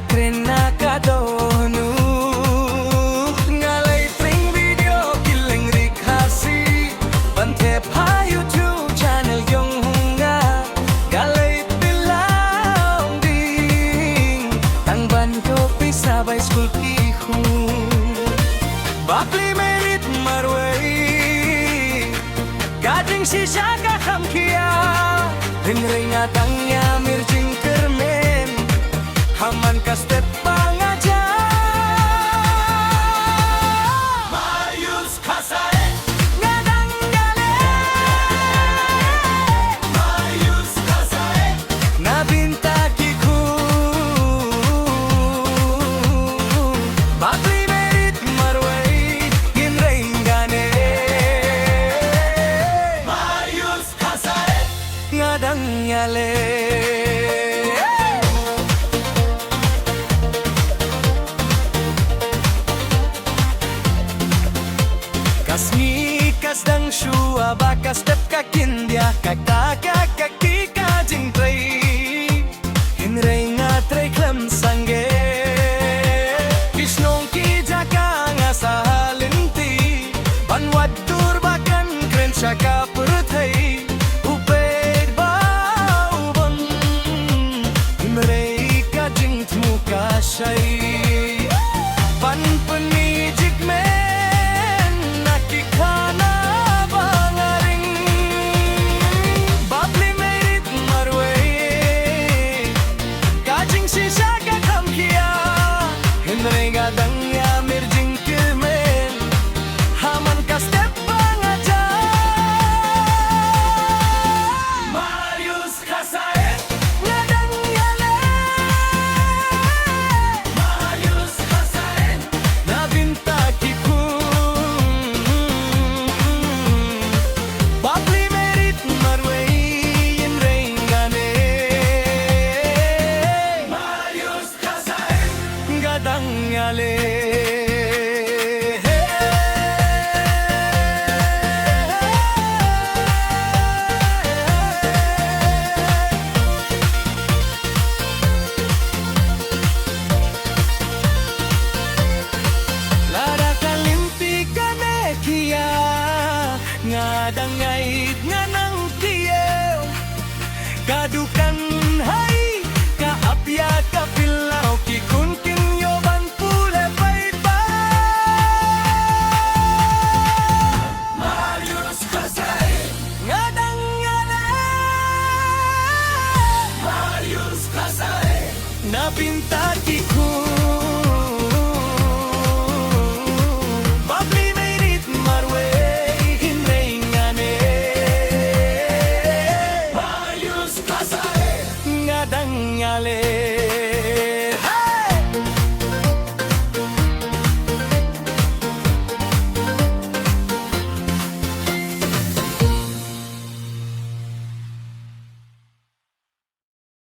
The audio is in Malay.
tren nakadonu ngalay tring video killing rikhasi bante pa YouTube channel yung hunga galay bilang ding tang banyo pisabay school pihung bakli merit marway gading si Shaka Khamkia ring atangnya mirjing kermen haman ka step pangaja Marius Kasae ngadang gale Marius Kasae nabinta kiku bakli merit marway ginrenggane Marius Kasae ngadang gale Kasni kasdang shua baka step kakindia kakaka kakika jingtray hinray nga tray klam sangge kisnong ki jaka nga sa halinti banwad turbakan kren shaka purthay uped ba ubon hinray ka jingtmu ka shay panpani jigme dangait nga nang tiyaw kadukan hay kaapya kapilaw kikun kinyoban pule paypa Marius Kasae nga dangale Marius Kasae napinta kikun Ngale